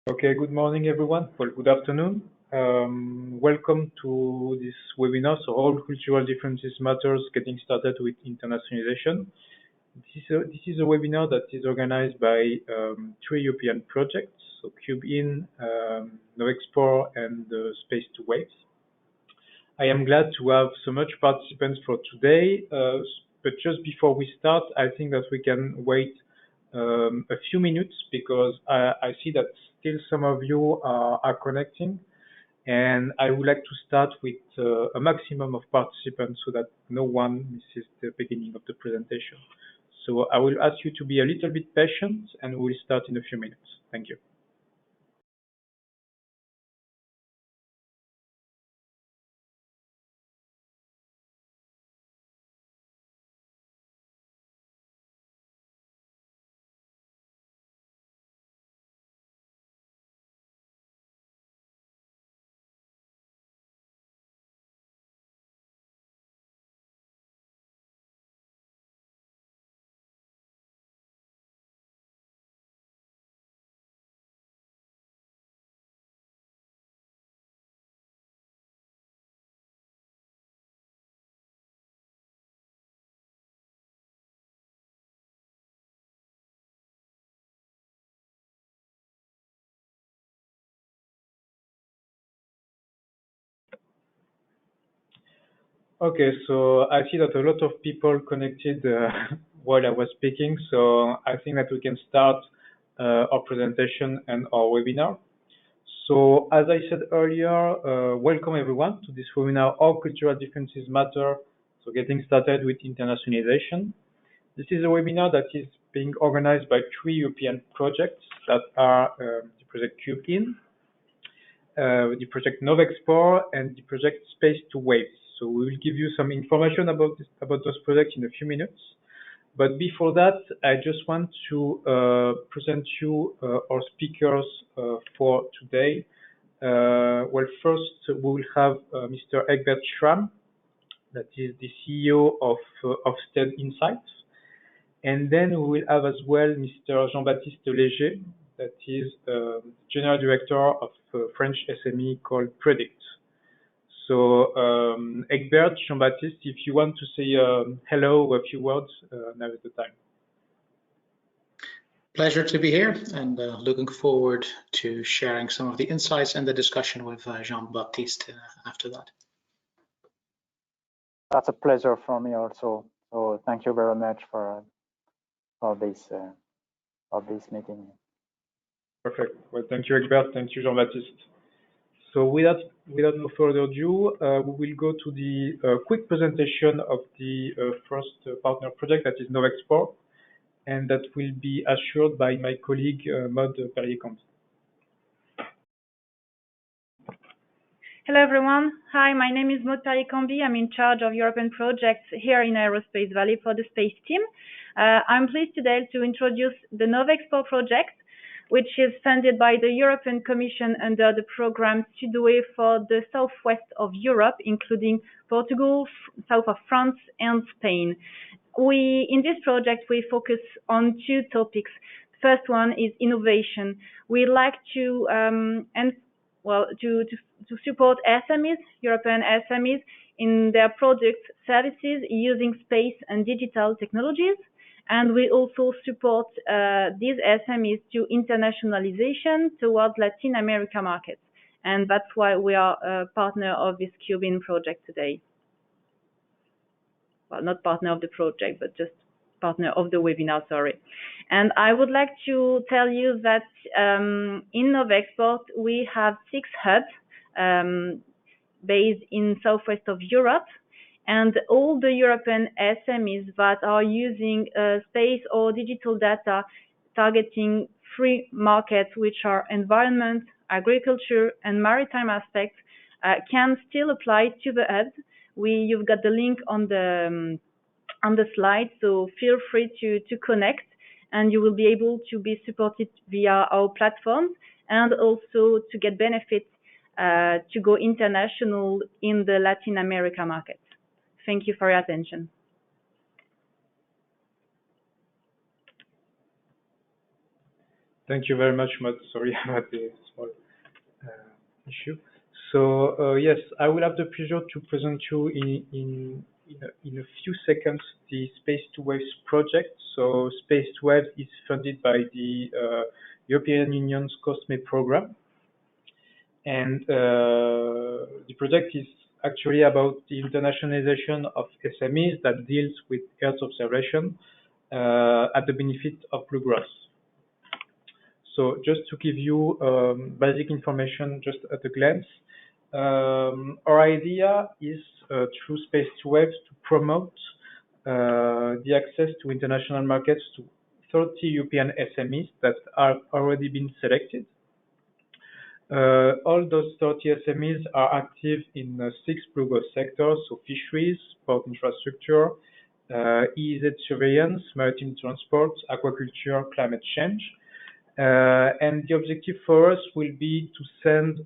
Okay, good morning, everyone. Well, good afternoon. Welcome to this webinar. So, all cultural differences matters. Getting started with internationalization. This is a webinar that is organized by three European projects: so Cubin, Novexport, and Space to Waves. I am glad to have so much participants for today. But just before we start, I think that we can wait a few minutes because I see that still some of you are connecting, and I would like to start with a maximum of participants so that no one misses the beginning of the presentation. So I will ask you to be a little bit patient, and we'll start in a few minutes. Thank you. Okay, so I see that a lot of people connected while I was speaking, so I think that we can start our presentation and our webinar. So as I said earlier, welcome everyone to this webinar, How Cultural Differences Matter, so getting started with internationalization. This is a webinar that is being organized by three European projects that are the project Cubin, the project Novexport, and the project Space to Waves. So we will give you some information about those projects in a few minutes. But before that, I just want to present you our speakers for today. Well, first we will have Mr. Eggbert, that is the CEO of Ofsted Insights. And then we will have as well Mr. Jean-Baptiste Léger, that is General Director of a French SME called Predict. So Eggbert, Jean-Baptiste, if you want to say hello or a few words, now is the time. Pleasure to be here and looking forward to sharing some of the insights and the discussion with Jean-Baptiste after that. That's a pleasure for me also. So thank you very much for this meeting. Perfect. Well, thank you, Eggbert. Thank you, Jean-Baptiste. So without no further ado, we will go to the quick presentation of the first partner project, that is Novexport, and that will be assured by my colleague Maud Perrier-Camby. Hello everyone. Hi, my name is Maud Perrier-Camby. I'm in charge of European projects here in Aerospace Valley for the space team. I'm pleased today to introduce the Novexport project, which is funded by the European Commission under the program Sudway for the southwest of Europe, including Portugal, south of France, and Spain. In this project, we focus on two topics. First one is innovation. We like to support SMEs, European SMEs, in their products, services using space and digital technologies. And we also support these SMEs to internationalization towards Latin America markets. And that's why we are a partner of this Cubin project today. Well, not partner of the project, but just partner of the webinar, sorry. And I would like to tell you that in Novexport, we have 6 hubs based in southwest of Europe. And all the European SMEs that are using space or digital data targeting 3 markets, which are environment, agriculture, and maritime aspects, can still apply to the hubs. You've got the link on the slide, so feel free to connect, and you will be able to be supported via our platforms and also to get benefits to go international in the Latin America markets. Thank you for your attention. Thank you very much, Matt. Sorry about the small issue. So yes, I will have the pleasure to present you in a few seconds the Space to Waves project. So Space to Waves is funded by the European Union's COSME program, and the project is actually about the internationalization of SMEs that deals with Earth observation at the benefit of bluegrass. So just to give you basic information just at a glance, our idea is through Space to Waves to promote the access to international markets to 30 European SMEs that have already been selected. All those 30 SMEs are active in 6 bluegrass sectors, so fisheries, port infrastructure, EEZ surveillance, maritime transport, aquaculture, climate change. And the objective for us will be to send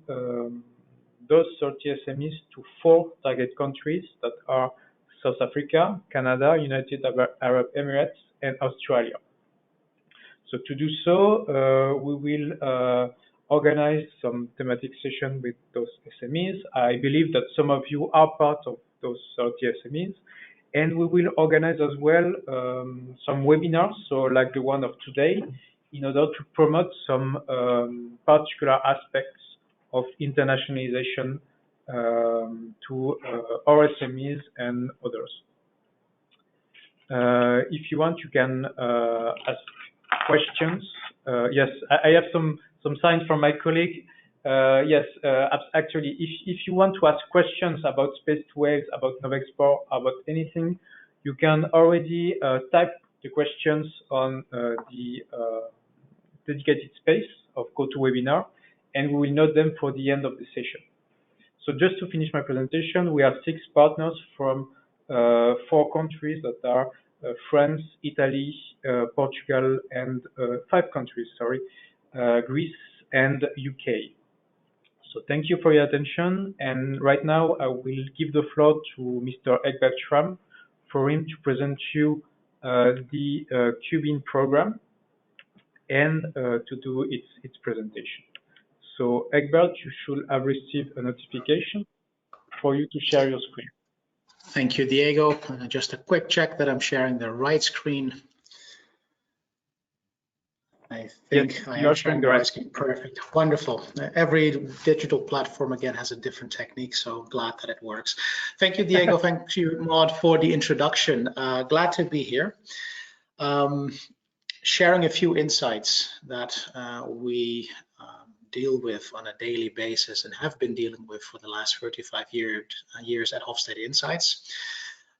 those 30 SMEs to 4 target countries that are South Africa, Canada, United Arab Emirates, and Australia. So to do so, we will organize some thematic sessions with those SMEs. I believe that some of you are part of those 30 SMEs. And we will organize as well some webinars, so like the one of today, in order to promote some particular aspects of internationalization to our SMEs and others. If you want, you can ask questions. Yes, I have some signs from my colleague. Yes, actually, if you want to ask questions about Space to Waves, about Novexport, about anything, you can already type the questions on the dedicated space of GoToWebinar, and we will note them for the end of the session. So just to finish my presentation, we have 6 partners from 4 countries that are France, Italy, Portugal, and 5 countries, sorry, Greece and UK. So thank you for your attention. And right now, I will give the floor to Mr. Eggbert for him to present you the Cubin program and to do its presentation. So Eggbert, you should have received a notification for you to share your screen. Thank you, Diego. Just a quick check that I'm sharing the right screen. I think yes, I am sharing the right screen. Perfect. Wonderful. Every digital platform, again, has a different technique, so glad that it works. Thank you, Diego. Thank you, Maud, for the introduction. Glad to be here. Sharing a few insights that we deal with on a daily basis and have been dealing with for the last 35 years at Hofstede Insights.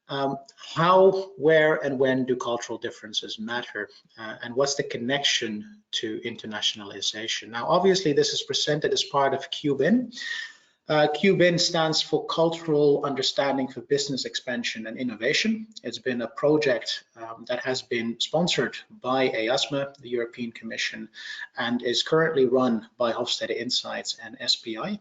How, where, and when do cultural differences matter? And what's the connection to internationalization? Now, obviously, this is presented as part of Cubin. Cubin stands for Cultural Understanding for Business Expansion and Innovation. It's been a project that has been sponsored by EASME, the European Commission, and is currently run by Hofstede Insights and SPI.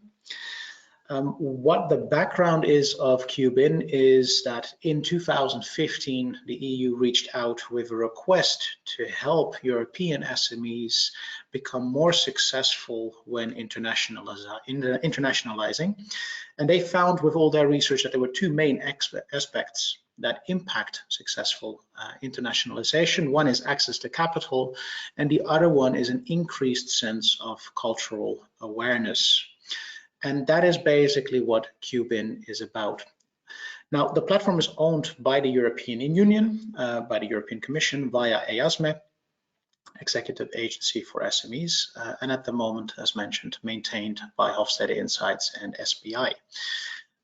What the background is of Cubin is that in 2015, the EU reached out with a request to help European SMEs become more successful when internationalizing. And they found with all their research that there were 2 main aspects that impact successful internationalization. One is access to capital, and the other one is an increased sense of cultural awareness. And that is basically what Cubin is about. Now, the platform is owned by the European Union, by the European Commission via EASME, Executive Agency for SMEs, and at the moment, as mentioned, maintained by Hofstede Insights and SPI.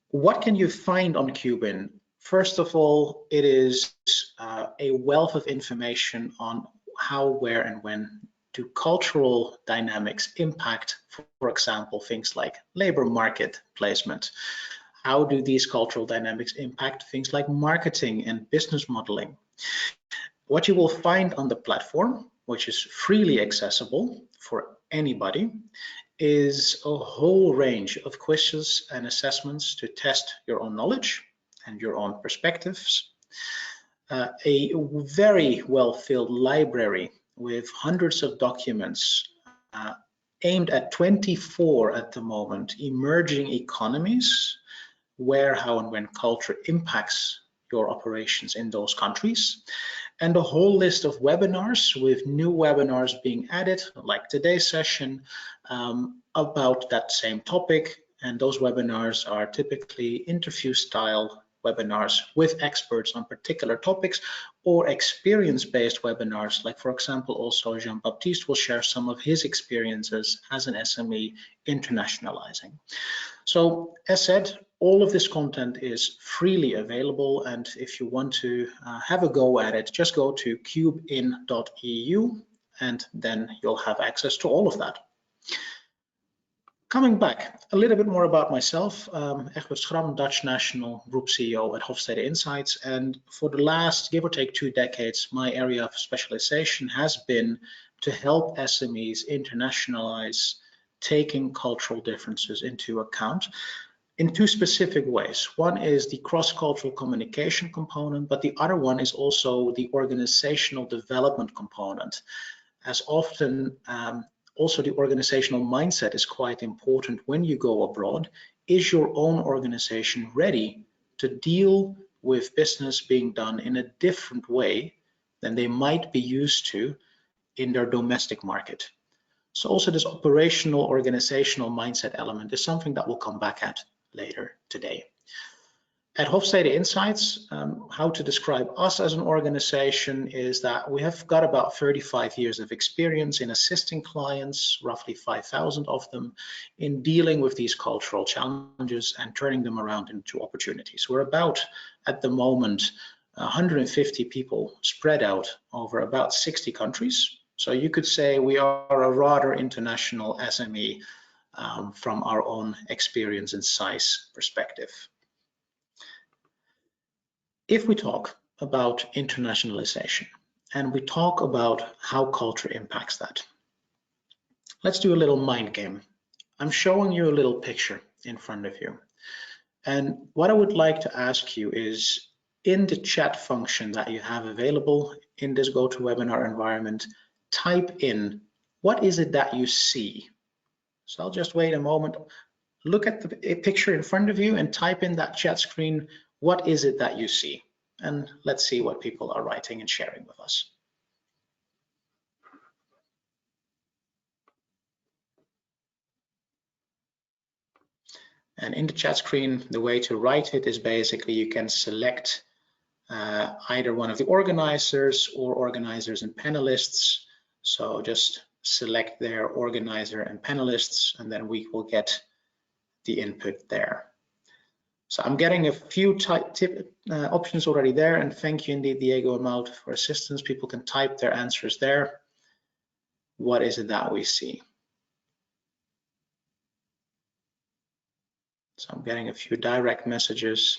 What can you find on Cubin? First of all, it is a wealth of information on how, where, and when do cultural dynamics impact, for example, things like labor market placement? How do these cultural dynamics impact things like marketing and business modeling? What you will find on the platform, which is freely accessible for anybody, is a whole range of quizzes and assessments to test your own knowledge and your own perspectives. A very well-filled library with hundreds of documents aimed at 24 at the moment emerging economies, where, how, and when culture impacts your operations in those countries, and a whole list of webinars with new webinars being added, like today's session, about that same topic. And those webinars are typically interview style webinars with experts on particular topics, or experience-based webinars, like, for example, also Jean-Baptiste will share some of his experiences as an SME internationalizing. So, as said, all of this content is freely available, and if you want to have a go at it, just go to cubin.eu and then you'll have access to all of that. Coming back, a little bit more about myself. Eggbert Schram, Dutch National Group CEO at Hofstede Insights, and for the last, give or take, 2 decades, my area of specialization has been to help SMEs internationalize, taking cultural differences into account in 2 specific ways. One is the cross-cultural communication component, but the other one is also the organizational development component. As often, also the organizational mindset is quite important when you go abroad. Is your own organization ready to deal with business being done in a different way than they might be used to in their domestic market? So also this operational organizational mindset element is something that we'll come back at later today. At Hofstede Insights, how to describe us as an organization is that we have got about 35 years of experience in assisting clients, roughly 5,000 of them, in dealing with these cultural challenges and turning them around into opportunities. We're about, at the moment, 150 people spread out over about 60 countries. So you could say we are a rather international SME from our own experience and size perspective. If we talk about internationalization and we talk about how culture impacts that, let's do a little mind game. I'm showing you a little picture in front of you. And what I would like to ask you is, in the chat function that you have available in this GoToWebinar environment, type in, what is it that you see? So I'll just wait a moment. Look at the picture in front of you and type in that chat screen, what is it that you see? And let's see what people are writing and sharing with us. And in the chat screen, the way to write it is basically you can select either one of the organizers or organizers and panelists. So just select their organizer and panelists, and then we will get the input there. So I'm getting a few options already there, and thank you indeed, Diego and Maud, for assistance. People can type their answers there. What is it that we see? So I'm getting a few direct messages.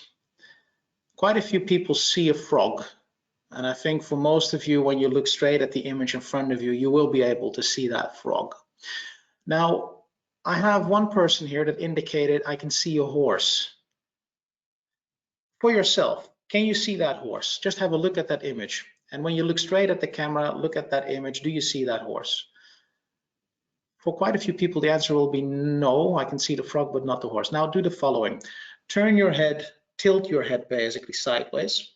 Quite a few people see a frog, and I think for most of you, when you look straight at the image in front of you, you will be able to see that frog. Now, I have one person here that indicated I can see a horse. For yourself, can you see that horse? Just have a look at that image. And when you look straight at the camera, look at that image, do you see that horse? For quite a few people, the answer will be no, I can see the frog, but not the horse. Now do the following. Turn your head, tilt your head basically sideways.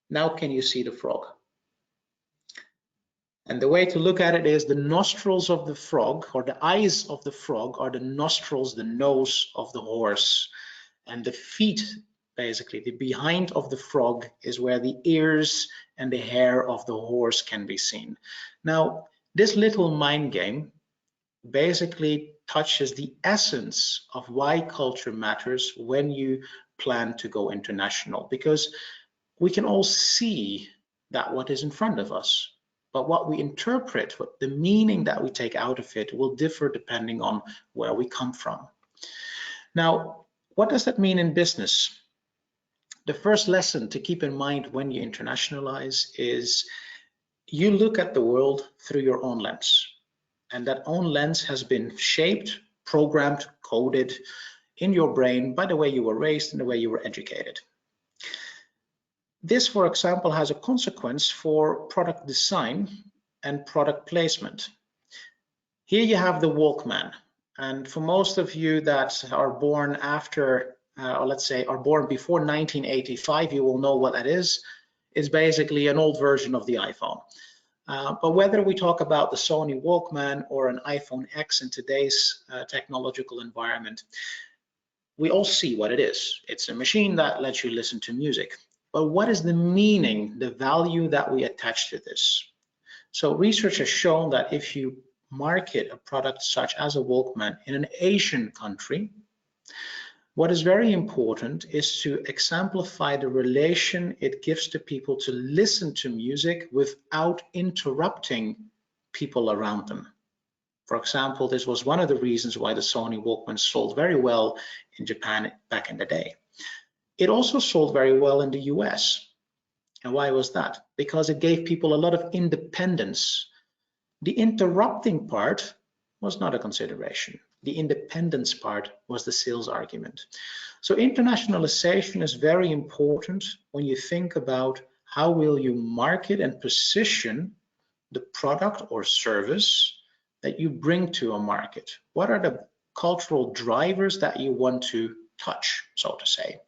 Now can you see the frog? And the way to look at it is the nostrils of the frog, or the eyes of the frog, are the nostrils, the nose of the horse. And the feet, basically, the behind of the frog is where the ears and the hair of the horse can be seen. Now, this little mind game basically touches the essence of why culture matters when you plan to go international, because we can all see that what is in front of us, but what we interpret, what the meaning that we take out of it will differ depending on where we come from. Now, what does that mean in business? The first lesson to keep in mind when you internationalize is you look at the world through your own lens. And that own lens has been shaped, programmed, coded in your brain by the way you were raised and the way you were educated. This, for example, has a consequence for product design and product placement. Here you have the Walkman. And for most of you that are born after, or let's say are born before 1985, you will know what that is. It's basically an old version of the iPhone. But whether we talk about the Sony Walkman or an iPhone X in today's technological environment, we all see what it is. It's a machine that lets you listen to music. But what is the meaning, the value that we attach to this? So research has shown that if you market a product such as a Walkman in an Asian country, what is very important is to exemplify the relation it gives to people to listen to music without interrupting people around them. For example, this was one of the reasons why the Sony Walkman sold very well in Japan back in the day. It also sold very well in the US. And why was that? Because it gave people a lot of independence. The interrupting part was not a consideration. The independence part was the sales argument. So internationalization is very important when you think about how will you market and position the product or service that you bring to a market. What are the cultural drivers that you want to touch, so to say?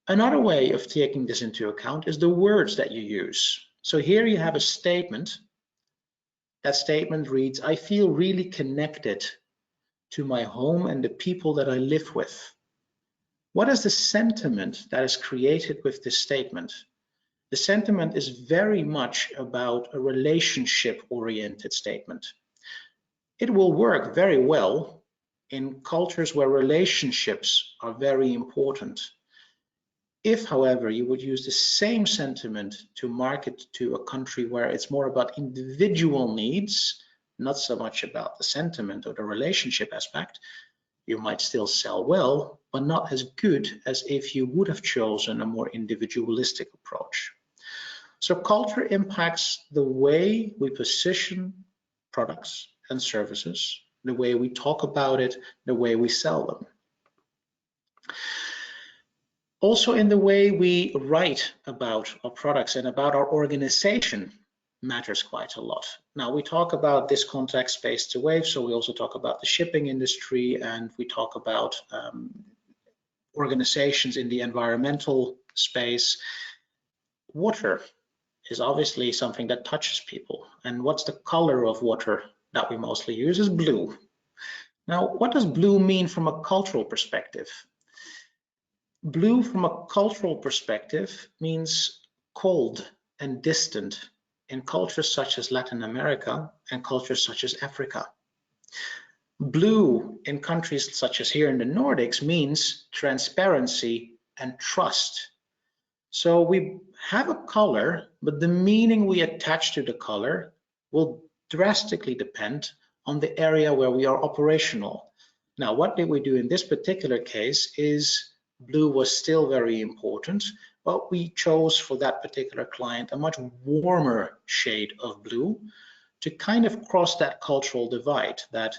Another way of taking this into account is the words that you use. So here you have a statement. That statement reads, I feel really connected to my home and the people that I live with. What is the sentiment that is created with this statement? The sentiment is very much about a relationship-oriented statement. It will work very well in cultures where relationships are very important. If, however, you would use the same sentiment to market to a country where it's more about individual needs, not so much about the sentiment or the relationship aspect, you might still sell well, but not as good as if you would have chosen a more individualistic approach. So culture impacts the way we position products and services, the way we talk about it, the way we sell them. Also in the way we write about our products and about our organization matters quite a lot. Now we talk about this context space to wave, so we also talk about the shipping industry, and we talk about organizations in the environmental space. Water is obviously something that touches people, and what's the color of water that we mostly use is blue. Now, what does blue mean from a cultural perspective? Blue from a cultural perspective means cold and distant in cultures such as Latin America and cultures such as Africa. Blue in countries such as here in the Nordics means transparency and trust. So we have a color, but the meaning we attach to the color will drastically depend on the area where we are operational. Now, what did we do in this particular case is blue was still very important, but we chose for that particular client a much warmer shade of blue to kind of cross that cultural divide, that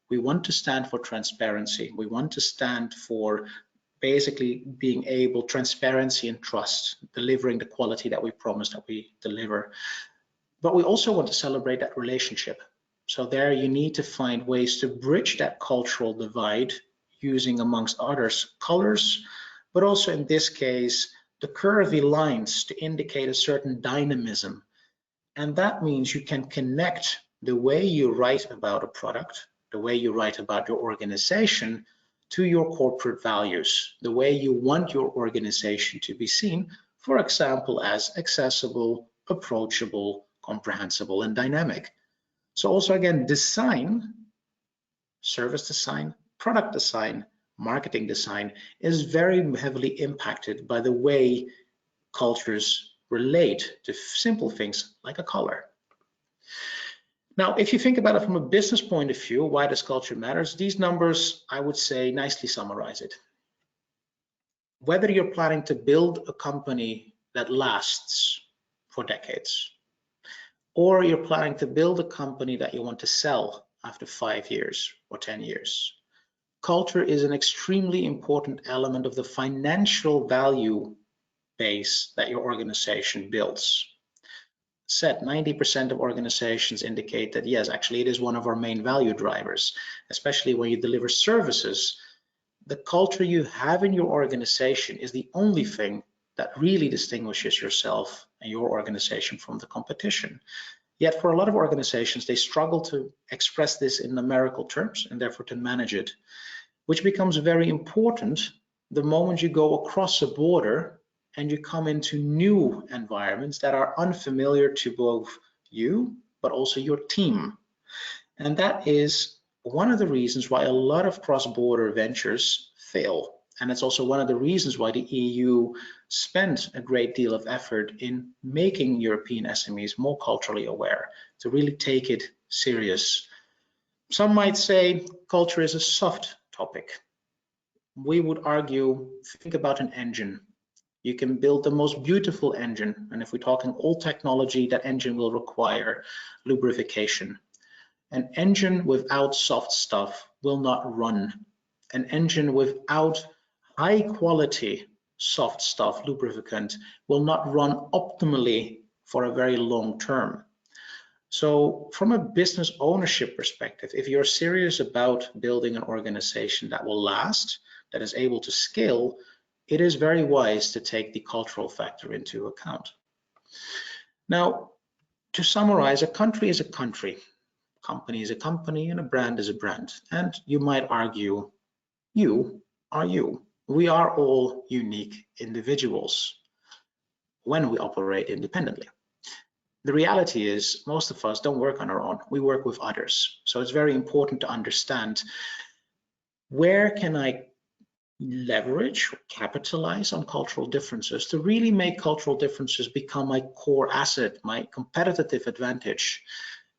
we want to stand for transparency. We want to stand for basically being able, transparency and trust, delivering the quality that we promise that we deliver. But we also want to celebrate that relationship. So there you need to find ways to bridge that cultural divide using, amongst others, colors, but also in this case, the curvy lines to indicate a certain dynamism. And that means you can connect the way you write about a product, the way you write about your organization, to your corporate values, the way you want your organization to be seen, for example, as accessible, approachable, comprehensible, and dynamic. So also again, design, service design, product design, marketing design is very heavily impacted by the way cultures relate to simple things like a color. Now, if you think about it from a business point of view, why does culture matter? These numbers, I would say, nicely summarize it. Whether you're planning to build a company that lasts for decades, or you're planning to build a company that you want to sell after 5 years or 10 years, culture is an extremely important element of the financial value base that your organization builds. said, 90% of organizations indicate that, yes, actually it is one of our main value drivers, especially when you deliver services. The culture you have in your organization is the only thing that really distinguishes yourself and your organization from the competition. Yet for a lot of organizations, they struggle to express this in numerical terms and therefore to manage it, which becomes very important the moment you go across a border and you come into new environments that are unfamiliar to both you, but also your team. And that is one of the reasons why a lot of cross-border ventures fail. And it's also one of the reasons why the EU spent a great deal of effort in making European SMEs more culturally aware, to really take it serious. Some might say culture is a soft topic. We would argue, think about an engine. You can build the most beautiful engine, and if we're talking old technology, that engine will require lubrication. An engine without soft stuff will not run. An engine without high quality soft stuff, lubricant, will not run optimally for a very long term. So from a business ownership perspective, if you're serious about building an organization that will last, that is able to scale, it is very wise to take the cultural factor into account. Now, to summarize, a country is a country, company is a company, and a brand is a brand. And you might argue, you are you. We are all unique individuals when we operate independently. The reality is most of us don't work on our own. We work with others. So it's very important to understand, where can I leverage or capitalize on cultural differences to really make cultural differences become my core asset, my competitive advantage.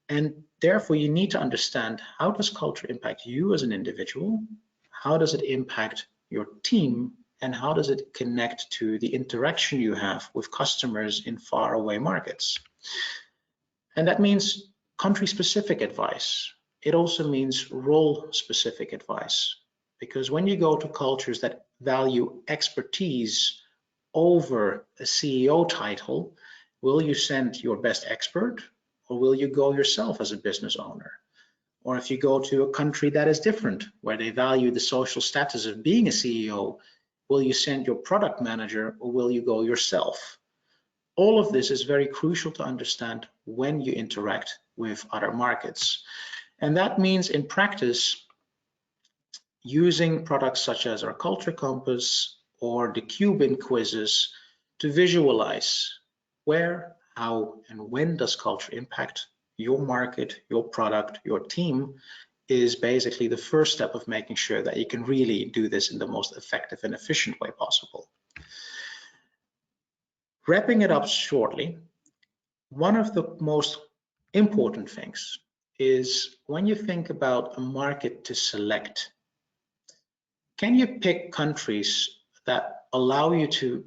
And therefore you need to understand, how does culture impact you as an individual? How does it impact your team? And how does it connect to the interaction you have with customers in faraway markets? And that means country-specific advice. It also means role-specific advice. Because when you go to cultures that value expertise over a CEO title, will you send your best expert, or will you go yourself as a business owner? Or if you go to a country that is different, where they value the social status of being a CEO, will you send your product manager, or will you go yourself? All of this is very crucial to understand when you interact with other markets. And that means in practice, using products such as our Culture Compass or the Cubin quizzes to visualize where, how, and when does culture impact your market, your product, your team, is basically the first step of making sure that you can really do this in the most effective and efficient way possible. Wrapping it up shortly, one of the most important things is, when you think about a market to select, can you pick countries that allow you to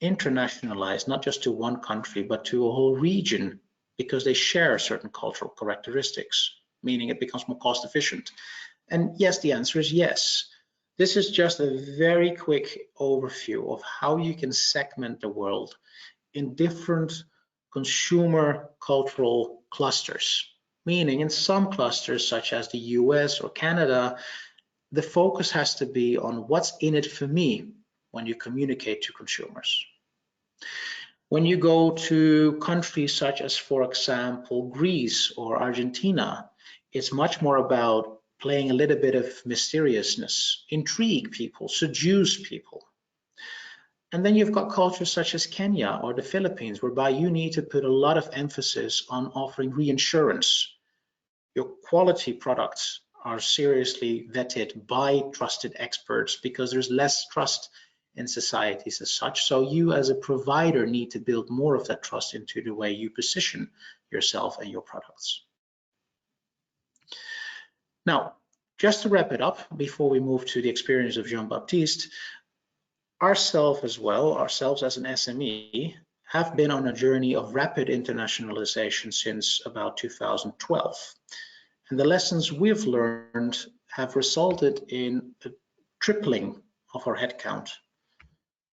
internationalize, not just to one country, but to a whole region, because they share certain cultural characteristics, meaning it becomes more cost efficient? And yes, the answer is yes. This is just a very quick overview of how you can segment the world in different consumer cultural clusters, meaning in some clusters, such as the US or Canada, the focus has to be on what's in it for me when you communicate to consumers. When you go to countries such as, for example, Greece or Argentina, it's much more about playing a little bit of mysteriousness, intrigue people, seduce people. And then you've got cultures such as Kenya or the Philippines, whereby you need to put a lot of emphasis on offering reinsurance. Your quality products are seriously vetted by trusted experts, because there's less trust in societies as such. So you as a provider need to build more of that trust into the way you position yourself and your products. Now, just to wrap it up, before we move to the experience of Jean-Baptiste, ourselves as an SME, have been on a journey of rapid internationalization since about 2012. And the lessons we've learned have resulted in a tripling of our headcount,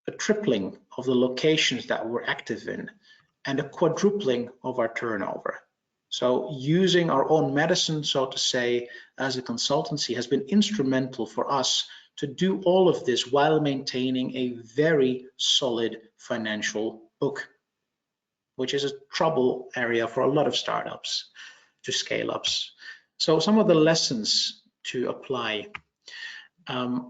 a tripling of the locations that we're active in, and a quadrupling of our turnover. So using our own medicine, so to say, as a consultancy has been instrumental for us to do all of this while maintaining a very solid financial book, which is a trouble area for a lot of startups to scale ups. So some of the lessons to apply.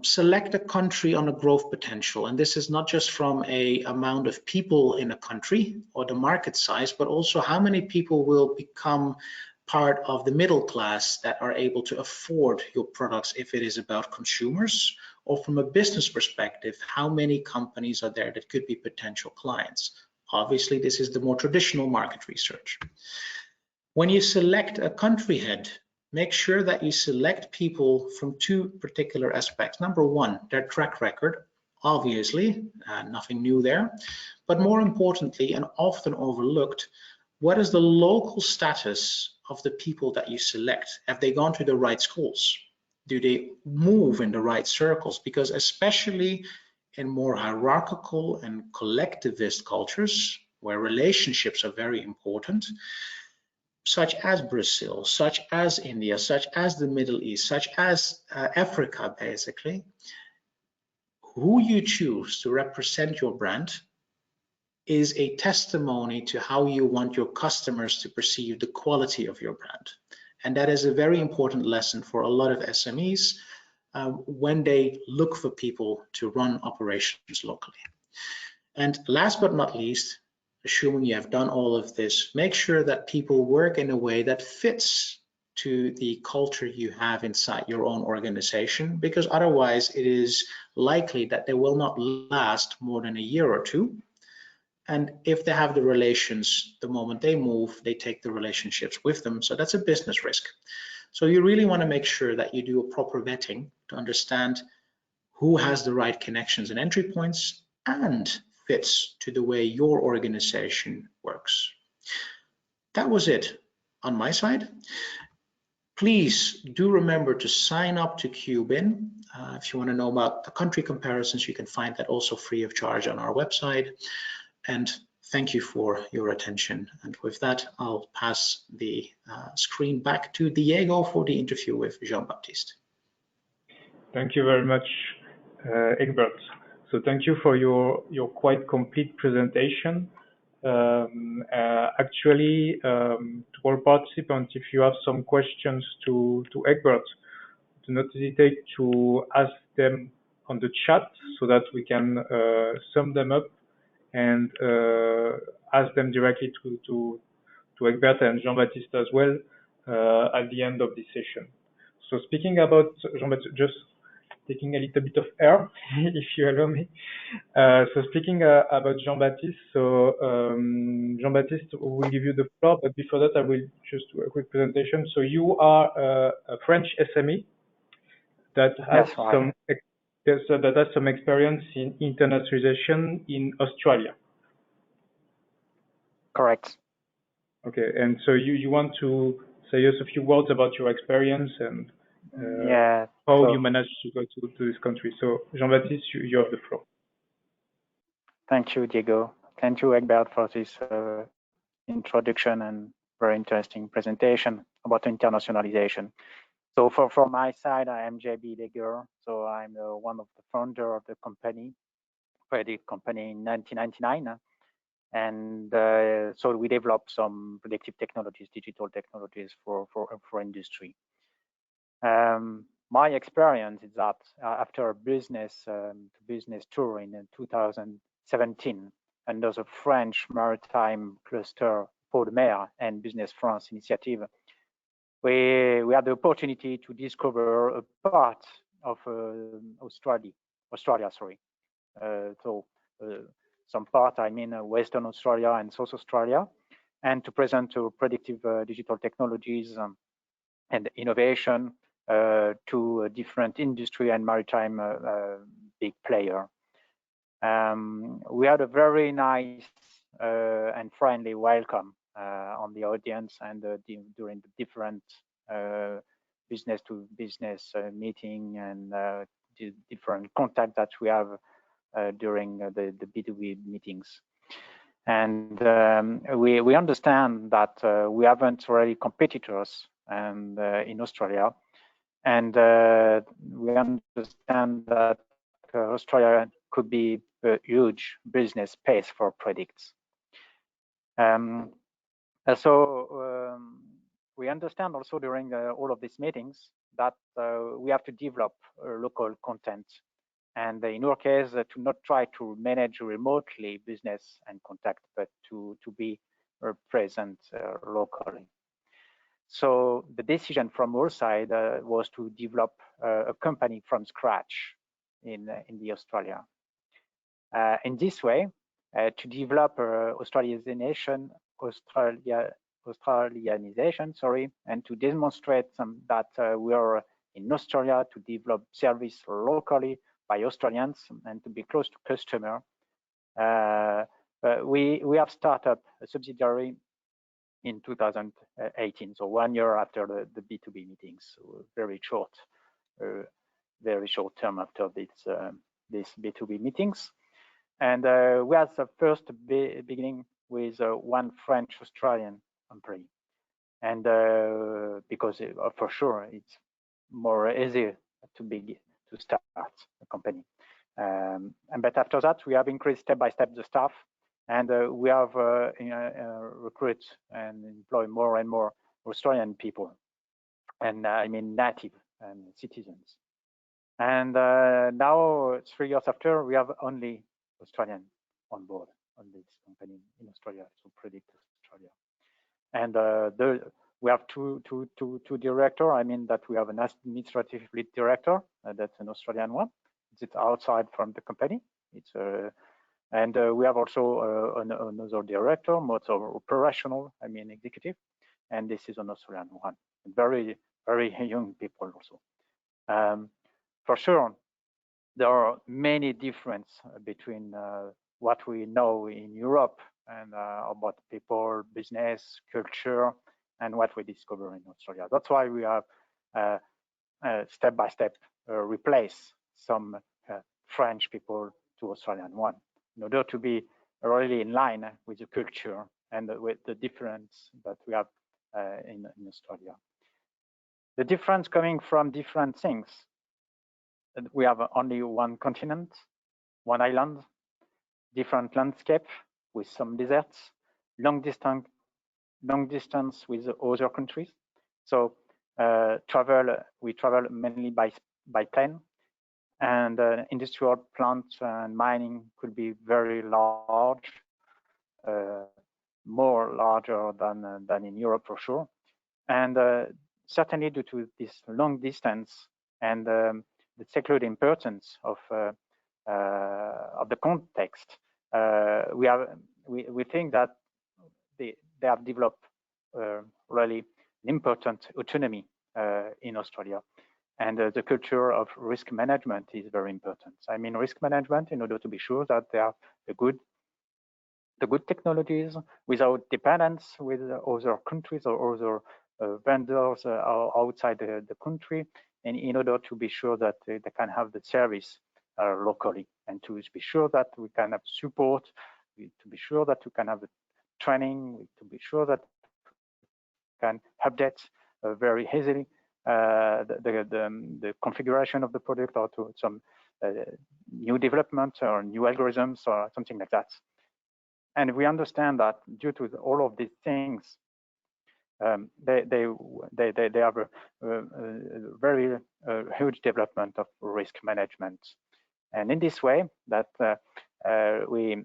Select a country on a growth potential, and this is not just from a amount of people in a country or the market size, but also how many people will become part of the middle class that are able to afford your products if it is about consumers, or from a business perspective, how many companies are there that could be potential clients. Obviously, this is the more traditional market research. When you select a country head, make sure that you select people from two particular aspects. Number one, their track record, obviously, nothing new there. But more importantly, and often overlooked, what is the local status of the people that you select? Have they gone to the right schools? Do they move in the right circles? Because especially in more hierarchical and collectivist cultures, where relationships are very important, such as Brazil, such as India, such as the Middle East, such as Africa, basically, who you choose to represent your brand is a testimony to how you want your customers to perceive the quality of your brand. And that is a very important lesson for a lot of SMEs when they look for people to run operations locally. And last but not least, assuming you have done all of this, make sure that people work in a way that fits to the culture you have inside your own organization, because otherwise it is likely that they will not last more than a year or two. And if they have the relations, the moment they move, they take the relationships with them. So that's a business risk. So you really want to make sure that you do a proper vetting to understand who has the right connections and entry points and fits to the way your organization works. That was it on my side. Please do remember to sign up to Cubin. If you want to know about the country comparisons, you can find that also free of charge on our website. And thank you for your attention. And with that, I'll pass the screen back to Diego for the interview with Jean-Baptiste. Thank you very much, Eggbert. So thank you for your quite complete presentation. Actually, to all participants, if you have some questions to Eggbert, do not hesitate to ask them on the chat so that we can sum them up and ask them directly to Eggbert and Jean-Baptiste as well at the end of this session. So speaking about Jean-Baptiste, just taking a little bit of air, if you allow me. So speaking about Jean-Baptiste, so Jean-Baptiste will give you the floor, but before that I will just do a quick presentation. So you are a French SME that has some experience in internationalization in Australia. Correct. Okay, and so you want to say us a few words about your experience and how you managed to go to this country. So Jean-Baptiste, you have the floor. Thank you, Diego. Thank you, Eggbert, for this introduction and very interesting presentation about internationalization. So from my side, I am JB Deger. So I'm one of the founder of the company, created company in 1999. And so we developed some predictive technologies, digital technologies for industry. My experience is that after a business tour in 2017 under the French maritime cluster Pôle de Mer and Business France initiative, we had the opportunity to discover a part of Australia. Some part, I mean, Western Australia and South Australia, and to present predictive digital technologies and innovation to a different industry and maritime big player. We had a very nice and friendly welcome on the audience and during the different business to business meeting and the different contact that we have during the B2B meetings. And we understand that we haven't really competitors and in Australia, and we understand that Australia could be a huge business space for predicts. We understand also during all of these meetings that we have to develop local content, and in our case, to not try to manage remotely business and contact, but to be present locally. So the decision from our side was to develop a company from scratch in the Australia. In this way, to develop Australianization, and to demonstrate that we are in Australia to develop service locally by Australians and to be close to customer. We have started up a subsidiary in 2018, so 1 year after the B2B meetings, so very short term after these B2B meetings. And we had the first beginning with one French Australian employee, and because for sure it's more easy to start a company. But after that, we have increased step by step the staff, and we have recruit and employ more and more Australian people, and I mean native and citizens. And now, 3 years after, we have only Australian on board on this company in Australia, so Predict Australia. And we have two directors. I mean that we have an administrative lead director, that's an Australian one. It's outside from the company. It's and we have also another director, more operational, I mean executive, and this is an Australian one. Very young people also. For sure, there are many differences between what we know in Europe and about people, business, culture, and what we discover in Australia. That's why we have step by step replace some French people to Australian one, in order to be really in line with the culture and with the difference that we have in Australia. The difference coming from different things. We have only one continent, one island, different landscape with some deserts, long distance with other countries. So we travel mainly by plane, and industrial plants and mining could be very large, more larger than in Europe for sure. And certainly due to this long distance and the secluded importance of the context, we think that they have developed really important autonomy in Australia, and the culture of risk management is very important. I mean risk management in order to be sure that they have the good technologies without dependence with other countries or other vendors outside the country, and in order to be sure that they can have the service locally, and to be sure that we can have support, to be sure that we can have the training, to be sure that we can update very easily the configuration of the product, or to some new development or new algorithms or something like that. And we understand that due to all of these things, they have a very huge development of risk management. And in this way, that we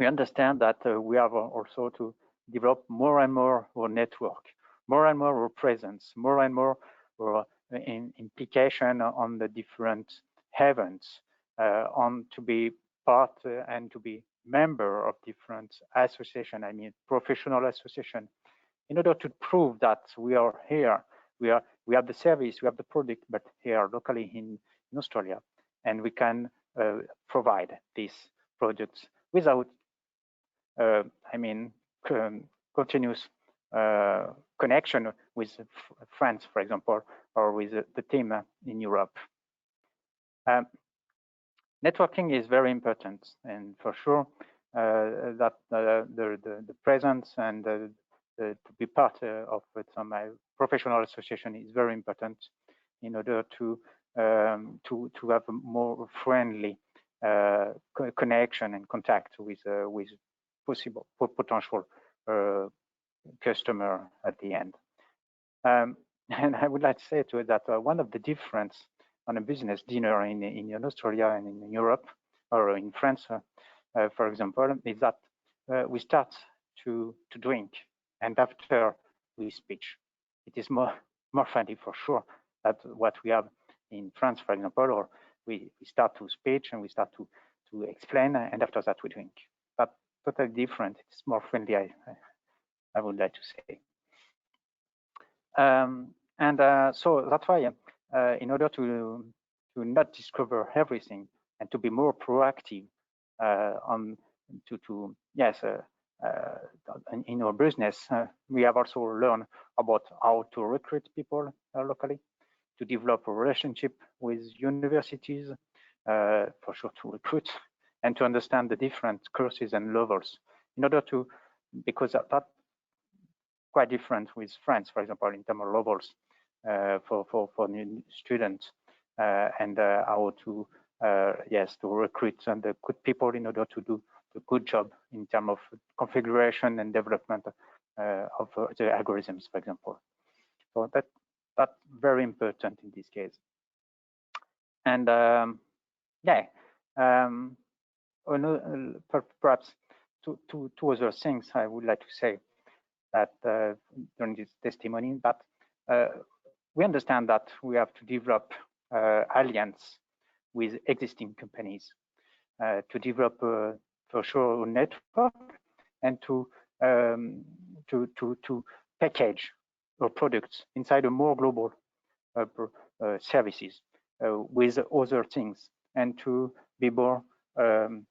understand that we have also to develop more and more our network, more and more our presence, more and more our implication on the different events, on to be part and to be member of different association, I mean professional association, in order to prove that we are here, we have the service, we have the product, but here locally in Australia, and we can provide these products without, I mean, continuous connection with France, for example, or with the team in Europe. Networking is very important, and for sure, that the presence and to be part of some professional association is very important in order to have a more friendly connection and contact with potential customer at the end. And I would like to say to it that one of the difference on a business dinner in Australia and in Europe or in France, for example, is that we start to drink, and after we speech. It is more friendly for sure than what we have in France, for example, or we start to speech and we start to explain, and after that we drink. But totally different. It's more friendly, I would like to say. So that's why, in order to not discover everything and to be more proactive in our business, we have also learned about how to recruit people locally, to develop a relationship with universities, for sure to recruit, and to understand the different courses and levels in order to, because that's quite different with France, for example, in terms of levels for new students, and how to to recruit and good people in order to do a good job in terms of configuration and development of the algorithms, for example. So that's very important in this case. And perhaps two other things I would like to say that during this testimony, but we understand that we have to develop alliance with existing companies to develop for sure a network and to package our products inside a more global services with other things, and to be more to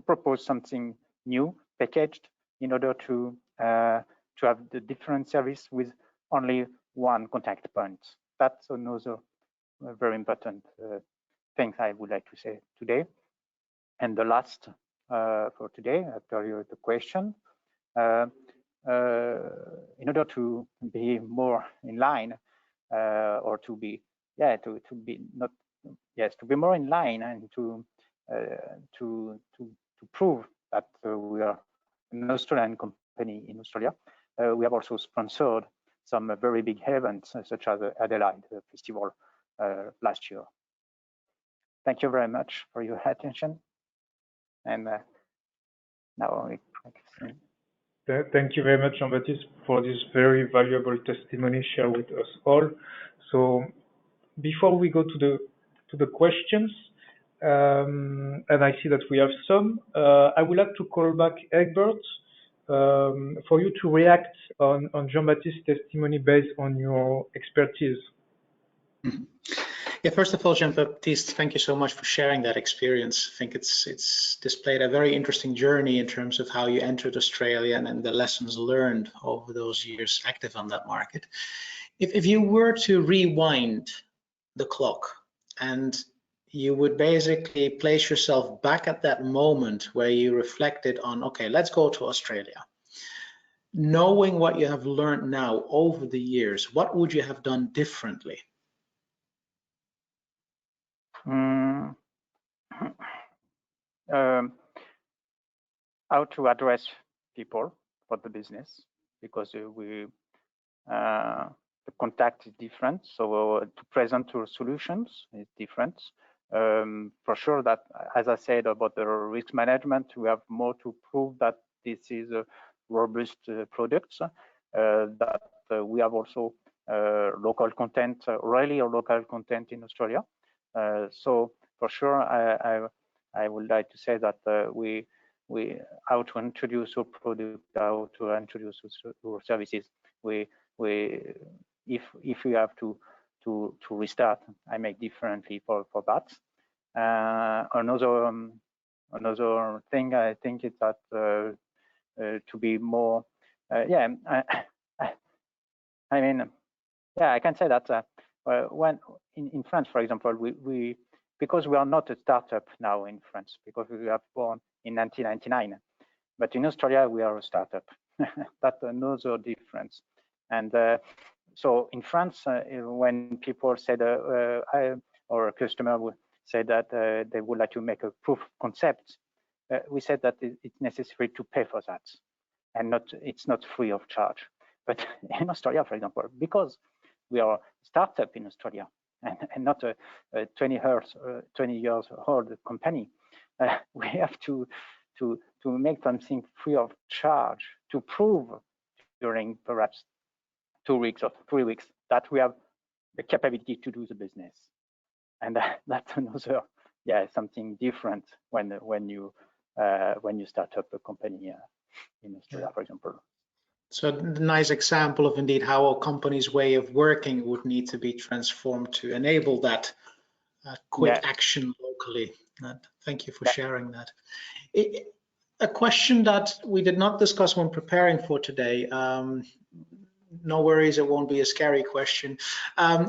propose something new packaged in order to have the different service with only one contact point. That's another very important thing I would like to say today. And the last for today, after the question, in order to be more in line, or to be more in line, and to prove that we are an Australian company in Australia, we have also sponsored some very big events such as the Adelaide Festival last year. Thank you very much for your attention. And now Thank you very much, Jean-Baptiste, for this very valuable testimony shared with us all. So before we go to the questions, and I see that we have some, I would like to call back Eggbert for you to react on Jean-Baptiste's testimony based on your expertise. Mm-hmm. Yeah, first of all, Jean-Baptiste, thank you so much for sharing that experience. I think it's displayed a very interesting journey in terms of how you entered Australia and the lessons learned over those years active on that market. If you were to rewind the clock and you would basically place yourself back at that moment where you reflected on, okay, let's go to Australia. Knowing what you have learned now over the years, what would you have done differently? How to address people for the business, because the contact is different, so to present your solutions is different. For sure that, as I said about the risk management, we have more to prove that this is a robust product, that we have also local content, really local content in Australia. So for sure, I would like to say that we how to introduce our product, how to introduce our services. If we have to restart, I make differently for that. Another thing I think is that to be more, I can say that when in France, for example, because we are not a startup now in France, because we have born in 1999. But in Australia, we are a startup. That's another difference. And so in France, when people said, or a customer would say that they would like to make a proof of concept, we said that it's necessary to pay for that, and it's not free of charge. But in Australia, for example, because we are a startup in Australia and not a 20 years old company, we have to make something free of charge to prove during perhaps 2 weeks or 3 weeks that we have the capability to do the business. And that's another, something different when you start up a company in Australia, for example. So a nice example of indeed how a company's way of working would need to be transformed to enable that quick action locally. Thank you for sharing that. A question that we did not discuss when preparing for today, no worries, it won't be a scary question.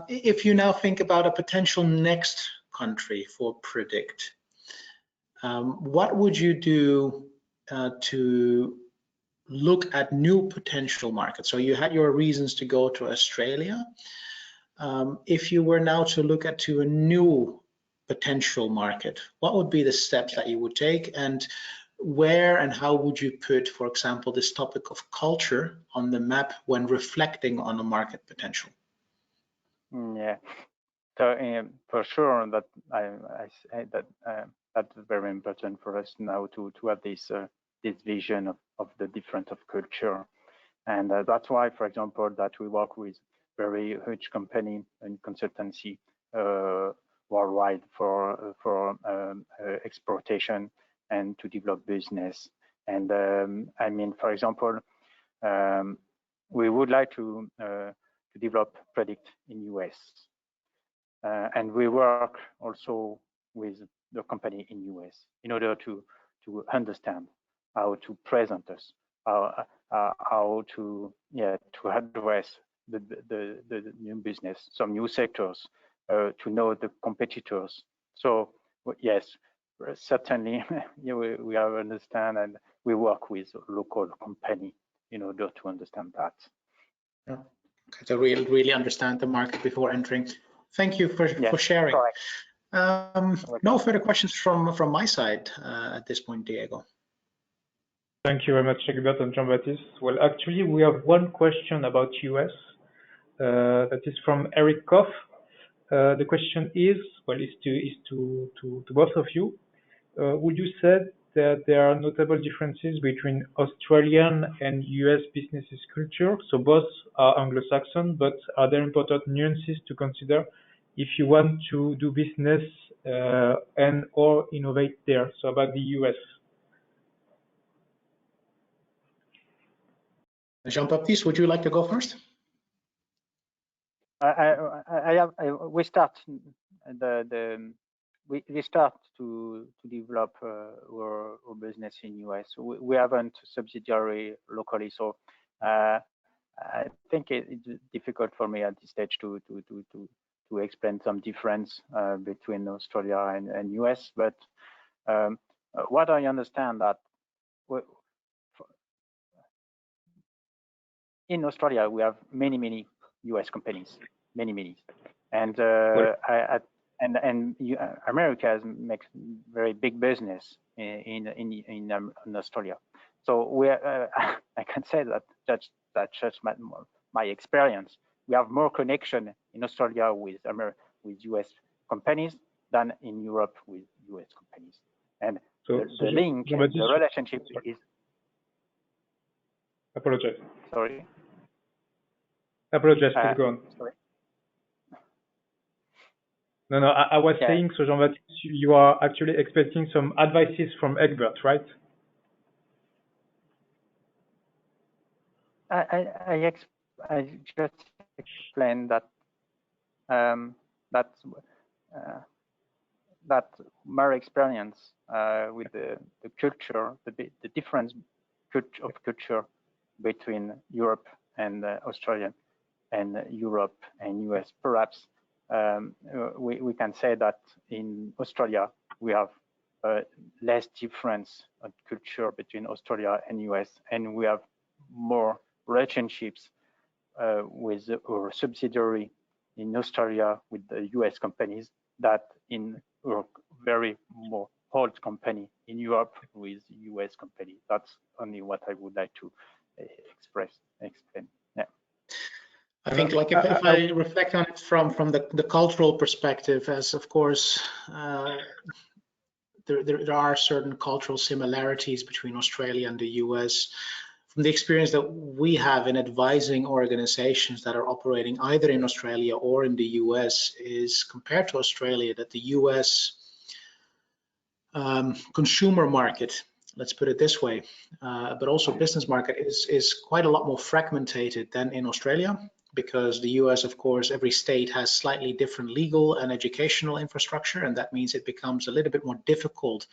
If you now think about a potential next country for Predict, what would you do to look at new potential markets? So you had your reasons to go to Australia. If you were now to look at a new potential market, what would be the steps that you would take, and where and how would you put, for example, this topic of culture on the map when reflecting on a market potential? Yeah, so for sure that I say that that's very important for us now to have this vision of the difference of culture, and that's why, for example, that we work with very huge company and consultancy worldwide for exportation and to develop business. And I mean, for example, we would like to develop Predict in US, and we work also with the company in US in order to understand how to present us, how to address the new business, some new sectors, to know the competitors. So yes, certainly we understand, and we work with local company in order to understand that. Yeah. Okay, to really understand the market before entering. Thank you for sharing. No further questions from my side at this point, Diego. Thank you very much, Eggbert and Jean-Baptiste. Well, actually, we have one question about US. That is from Eric Koff. The question is to both of you. Would you say that there are notable differences between Australian and US businesses culture? So both are Anglo-Saxon, but are there important nuances to consider if you want to do business and or innovate there? So about the US. Jean-Baptiste, would you like to go first? We start we start to develop our business in US. We haven't subsidiary locally, so I think it's difficult for me at this stage to explain some difference between Australia and US. But what I understand that in Australia we have many US companies, many, and America makes very big business in Australia. So I can say that's just my experience. We have more connection in Australia with US companies than in Europe with US companies, and the link, the relationship is. Apologize. Sorry. Apologize. Please go on. Sorry. No, I was saying, so Jean-Baptiste, you are actually expecting some advices from Eggbert, right? I just explained that that my experience with the culture, the difference of culture between Europe and Australia, and Europe and US, perhaps we can say that in Australia we have less difference on culture between Australia and US, and we have more relationships with our subsidiary in Australia with the US companies that in our very more old company in Europe with US company. That's only what I would like to explain. Yeah. I think, like, if I reflect on it from the cultural perspective, as of course there are certain cultural similarities between Australia and the US. From the experience that we have in advising organizations that are operating either in Australia or in the US, is compared to Australia, that the US consumer market, let's put it this way, but also business market is quite a lot more fragmented than in Australia, because the US, of course, every state has slightly different legal and educational infrastructure, and that means it becomes a little bit more difficult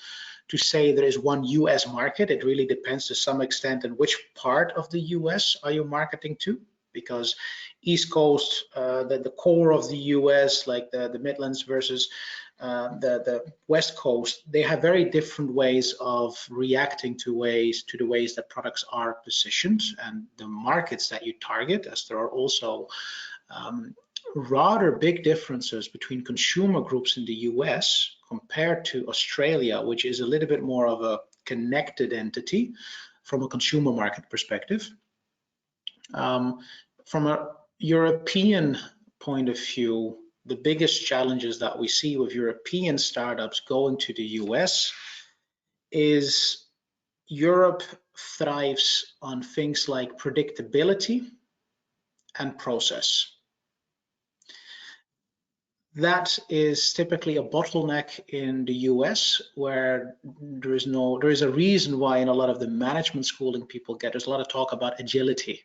to say there is one US market. It really depends to some extent on which part of the US are you marketing to, because East Coast, the core of the US, like the Midlands versus the West Coast, they have very different ways of reacting to the ways that products are positioned and the markets that you target, as there are also rather big differences between consumer groups in the US compared to Australia, which is a little bit more of a connected entity from a consumer market perspective. From a European point of view, the biggest challenges that we see with European startups going to the US is Europe thrives on things like predictability and process. That is typically a bottleneck in the US, where there is a reason why in a lot of the management schooling people get, there's a lot of talk about agility.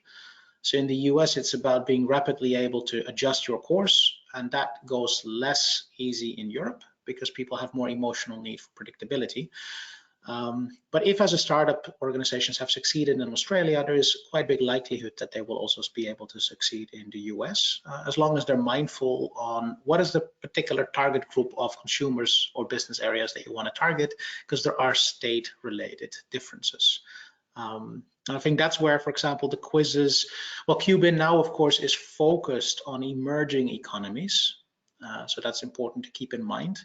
So in the US, it's about being rapidly able to adjust your course, and that goes less easy in Europe because people have more emotional need for predictability. But if as a startup organizations have succeeded in Australia, there is quite big likelihood that they will also be able to succeed in the US, as long as they're mindful on what is the particular target group of consumers or business areas that you want to target, because there are state-related differences. And I think that's where, for example, the quizzes, well, Cubin now, of course, is focused on emerging economies. So that's important to keep in mind.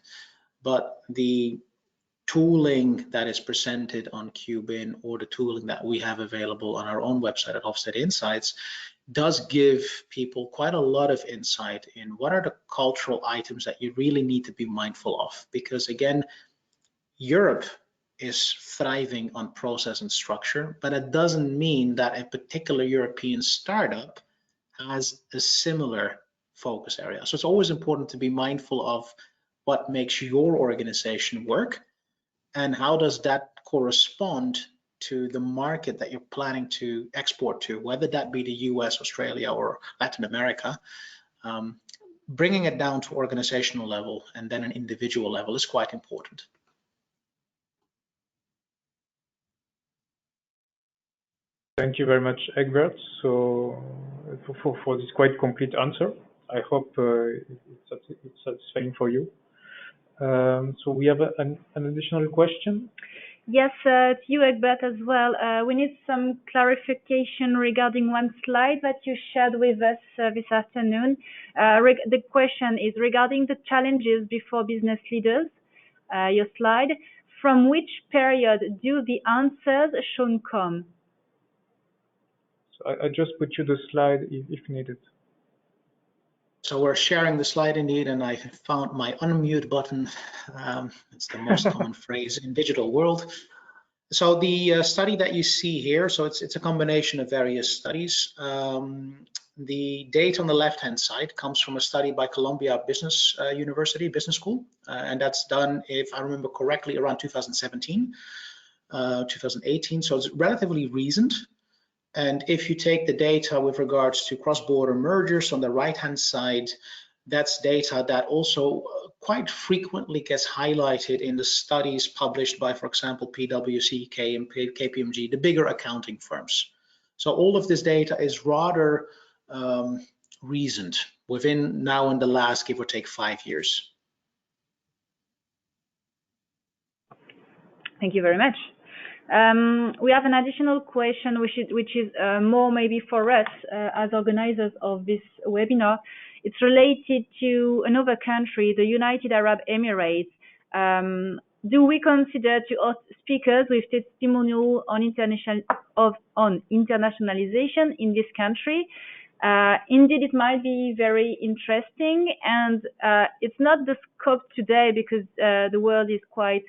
But the tooling that is presented on Cubin, or the tooling that we have available on our own website at Offset Insights, does give people quite a lot of insight in what are the cultural items that you really need to be mindful of. Because again, Europe is thriving on process and structure, but it doesn't mean that a particular European startup has a similar focus area. So it's always important to be mindful of what makes your organization work and how does that correspond to the market that you're planning to export to, whether that be the US, Australia, or Latin America. Bringing it down to organizational level and then an individual level is quite important. Thank you very much, Eggbert. So for this quite complete answer, I hope it's satisfying for you. So we have an additional question. Yes, to you, Eggbert, as well. We need some clarification regarding one slide that you shared with us this afternoon. The question is regarding the challenges before business leaders, your slide. From which period do the answers shown come? So I just put you the slide if needed. So we're sharing the slide indeed, and I found my unmute button. It's the most common phrase in digital world. So the study that you see here, so it's a combination of various studies. The date on the left-hand side comes from a study by Columbia Business University Business School, and that's done, if I remember correctly, around 2017, 2018. So it's relatively recent. And if you take the data with regards to cross-border mergers on the right-hand side, that's data that also quite frequently gets highlighted in the studies published by, for example, PwC, KPMG, the bigger accounting firms. So all of this data is rather recent, within now and the last, give or take, 5 years. Thank you very much. We have an additional question, which is more maybe for us as organizers of this webinar. It's related to another country, the United Arab Emirates. Do we consider to host speakers with testimonial on internationalization in this country? Indeed, it might be very interesting, and it's not the scope today because the world is quite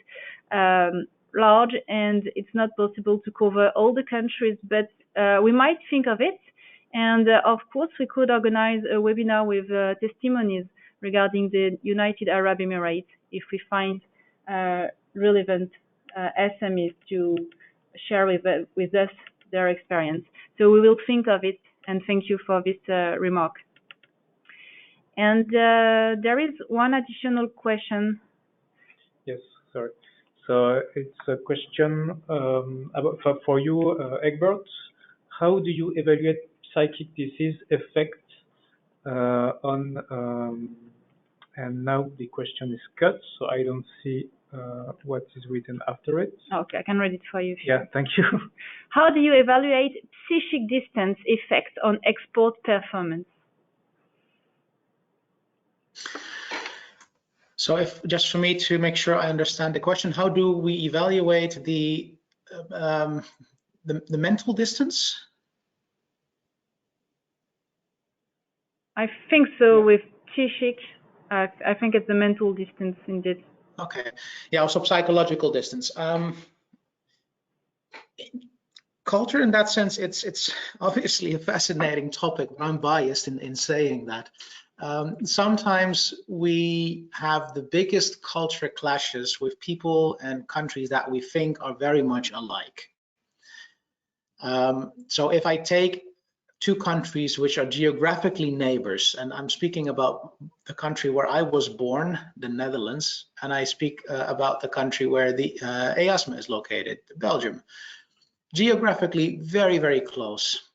large and it's not possible to cover all the countries, but we might think of it. And of course, we could organize a webinar with testimonies regarding the United Arab Emirates if we find relevant SMEs to share with us their experience. So we will think of it, and thank you for this remark. And there is one additional question. Yes, sorry. So it's a question for you, Eggbert. How do you evaluate psychic disease effect on, and now the question is cut, so I don't see what is written after it. Okay, I can read it for you. Yeah, thank you. How do you evaluate psychic distance effect on export performance? So if just for me to make sure I understand the question, how do we evaluate the mental distance? I think so. With psychic, I think it's the mental distance indeed. Okay, yeah, also psychological distance. Culture, in that sense, it's obviously a fascinating topic, but I'm biased in saying that. Sometimes we have the biggest culture clashes with people and countries that we think are very much alike. So if I take two countries which are geographically neighbors, and I'm speaking about the country where I was born, the Netherlands, and I speak about the country where the EASME is located, Belgium. Geographically, very, very close.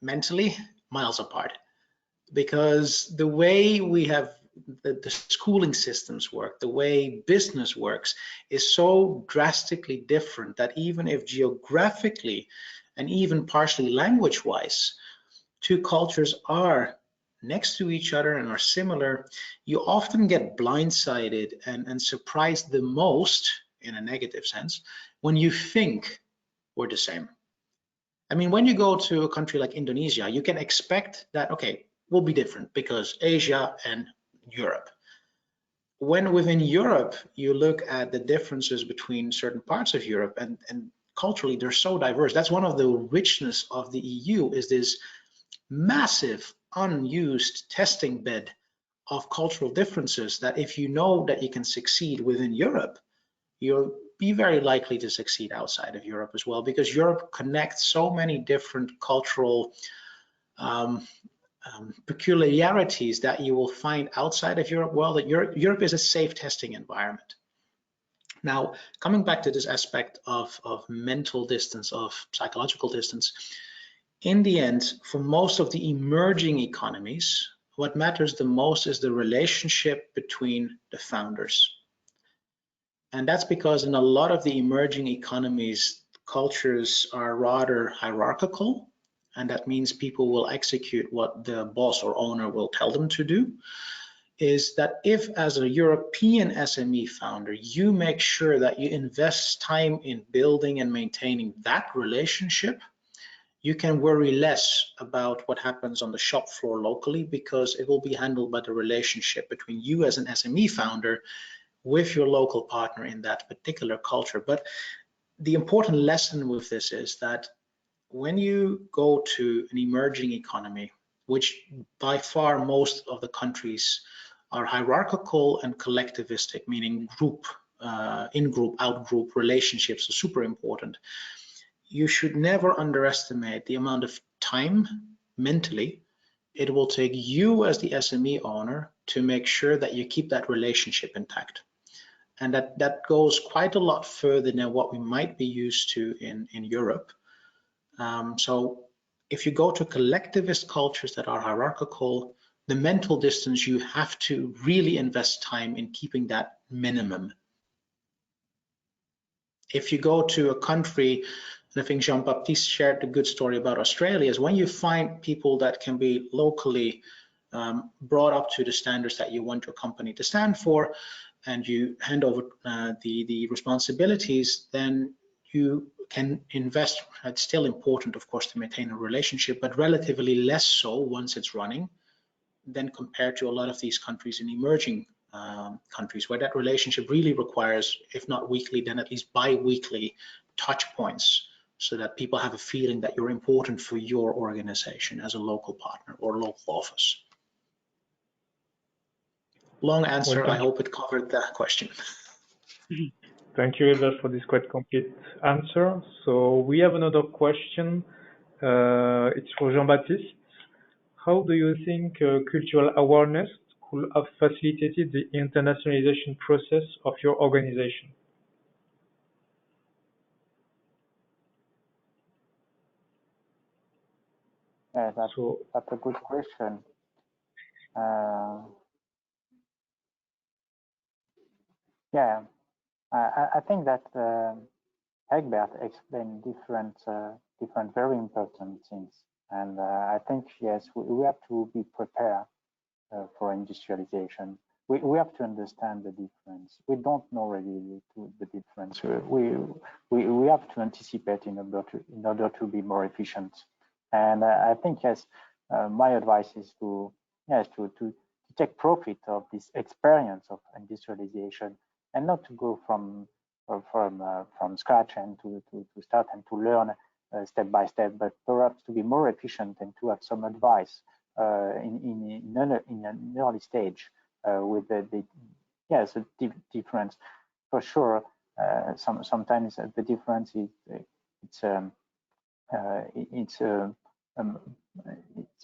Mentally, miles apart. Because the way we have the schooling systems work, the way business works is so drastically different that even if geographically and even partially language-wise, two cultures are next to each other and are similar, you often get blindsided and surprised the most, in a negative sense, when you think we're the same. I mean, when you go to a country like Indonesia, you can expect that, okay, we'll be different because Asia and Europe. When within Europe, you look at the differences between certain parts of Europe and culturally, they're so diverse. That's one of the richness of the EU, is this massive unused testing bed of cultural differences that if you know that you can succeed within Europe, you'll be very likely to succeed outside of Europe as well, because Europe connects so many different cultural peculiarities that you will find outside of Europe. Well, that Europe is a safe testing environment. Now, coming back to this aspect of mental distance, of psychological distance, in the end, for most of the emerging economies, what matters the most is the relationship between the founders. And that's because in a lot of the emerging economies, cultures are rather hierarchical, and that means people will execute what the boss or owner will tell them to do. Is that if, as a European SME founder, you make sure that you invest time in building and maintaining that relationship, you can worry less about what happens on the shop floor locally, because it will be handled by the relationship between you as an SME founder with your local partner in that particular culture. But the important lesson with this is that when you go to an emerging economy, which by far most of the countries are hierarchical and collectivistic, meaning group, in-group, out-group relationships are super important. You should never underestimate the amount of time mentally it will take you as the SME owner to make sure that you keep that relationship intact. And that goes quite a lot further than what we might be used to in Europe. So if you go to collectivist cultures that are hierarchical, the mental distance, you have to really invest time in keeping that minimum. If you go to a country, and I think Jean-Baptiste shared a good story about Australia, is when you find people that can be locally brought up to the standards that you want your company to stand for, and you hand over the responsibilities, then you can invest. It's still important, of course, to maintain a relationship, but relatively less so once it's running than compared to a lot of these countries in emerging countries, where that relationship really requires, if not weekly, then at least bi-weekly touch points, so that people have a feeling that you're important for your organization as a local partner or local office. Long answer. Well, I hope it covered that question. Thank you, Eggbert, for this quite complete answer. So we have another question. It's for Jean-Baptiste. How do you think cultural awareness could have facilitated the internationalization process of your organization? Yeah, that's a good question. Yeah, I think that Eggbert explained different very important things, and I think yes, we have to be prepared for industrialization. We have to understand the difference. We don't know really the difference. We have to anticipate in order to be more efficient. And I think yes, my advice is to take profit of this experience of industrialization, and not to go from scratch and to start and to learn step by step, but perhaps to be more efficient and to have some advice in an early stage with the difference. For sure, sometimes the difference is it's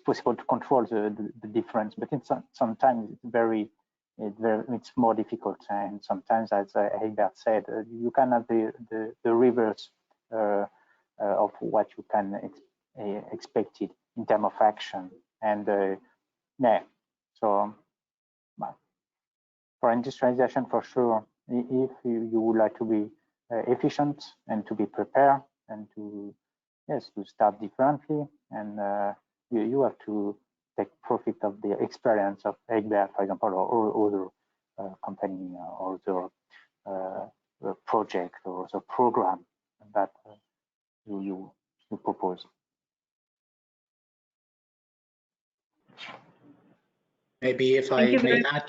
possible to control the difference, but sometimes it's more difficult, and sometimes, as Eggbert said, you can have the reverse of what you can expected in terms of action. And yeah, so for industrialization, for sure, if you would like to be efficient and to be prepared and to start differently, and you have to take profit of the experience of Eggbert, for example, or other company or other project or the program that you propose. Maybe if I may add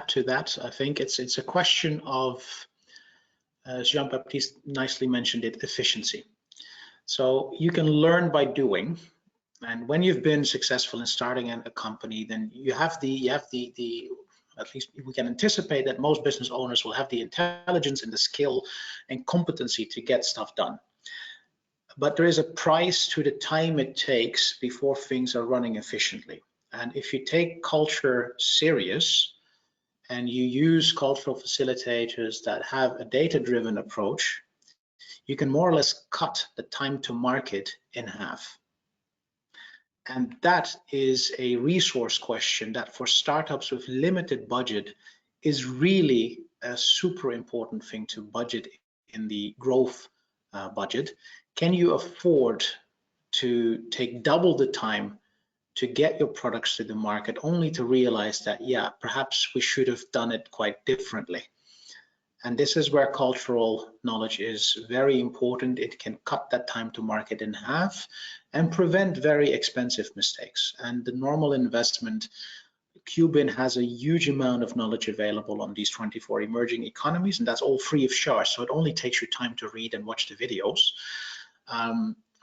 to that, I think it's a question of, as Jean-Baptiste nicely mentioned it, efficiency. So you can learn by doing, and when you've been successful in starting a company, then you have the at least we can anticipate that most business owners will have the intelligence and the skill and competency to get stuff done. But there is a price to the time it takes before things are running efficiently. And if you take culture serious and you use cultural facilitators that have a data-driven approach, you can more or less cut the time to market in half. And that is a resource question that for startups with limited budget is really a super important thing to budget in the growth budget. Can you afford to take double the time to get your products to the market, only to realize that, yeah, perhaps we should have done it quite differently? And this is where cultural knowledge is very important. It can cut that time to market in half and prevent very expensive mistakes. And the normal investment, Cubin has a huge amount of knowledge available on these 24 emerging economies, and that's all free of charge. So it only takes you time to read and watch the videos.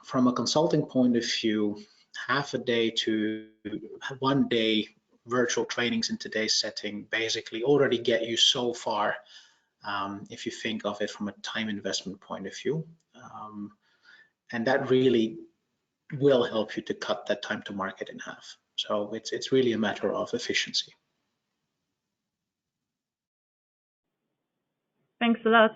From a consulting point of view, half a day to 1 day virtual trainings in today's setting basically already get you so far. If you think of it from a time investment point of view, and that really will help you to cut that time to market in half. So it's really a matter of efficiency. Thanks a lot.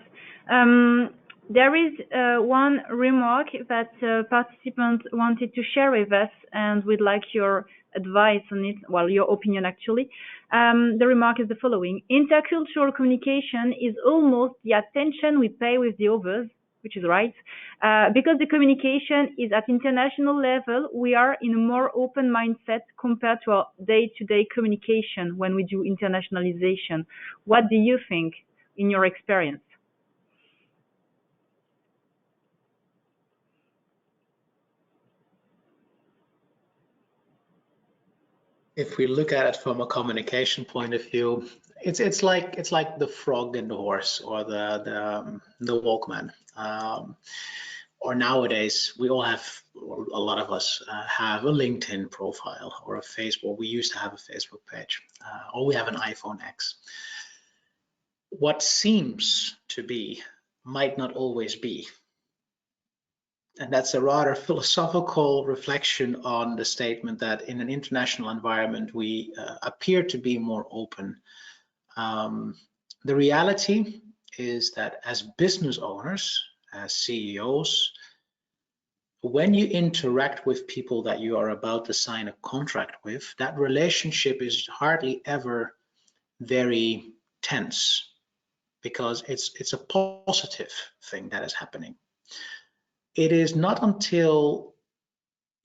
There is one remark that participants wanted to share with us, and we'd like your advice on it, well, your opinion actually. The remark is the following: intercultural communication is almost the attention we pay with the others, which is right. Because the communication is at international level, we are in a more open mindset compared to our day-to-day communication when we do internationalization. What do you think in your experience? If we look at it from a communication point of view, it's like the frog and the horse, or the Walkman. Or nowadays, we all have, or a lot of us have a LinkedIn profile or a Facebook. We used to have a Facebook page, or we have an iPhone X. What seems to be might not always be. And that's a rather philosophical reflection on the statement that in an international environment, we appear to be more open. The reality is that as business owners, as CEOs, when you interact with people that you are about to sign a contract with, that relationship is hardly ever very tense, because it's a positive thing that is happening. It is not until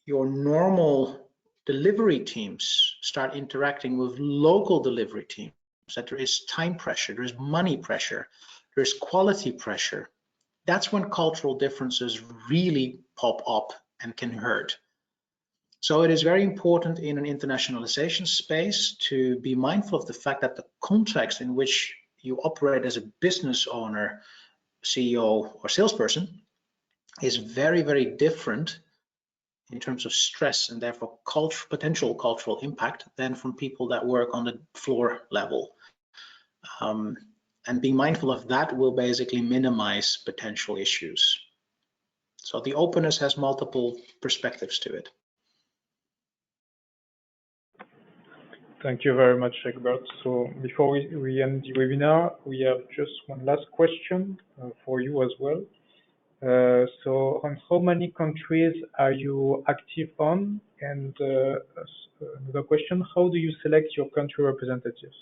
your normal delivery teams start interacting with local delivery teams that there is time pressure, there is money pressure, there's quality pressure. That's when cultural differences really pop up and can hurt. So it is very important in an internationalization space to be mindful of the fact that the context in which you operate as a business owner, CEO, or salesperson is very, very different in terms of stress and therefore potential cultural impact than from people that work on the floor level. And being mindful of that will basically minimize potential issues. So the openness has multiple perspectives to it. Thank you very much, Eggbert. So before we end the webinar, we have just one last question for you as well. So on how many countries are you active on? And another question, how do you select your country representatives?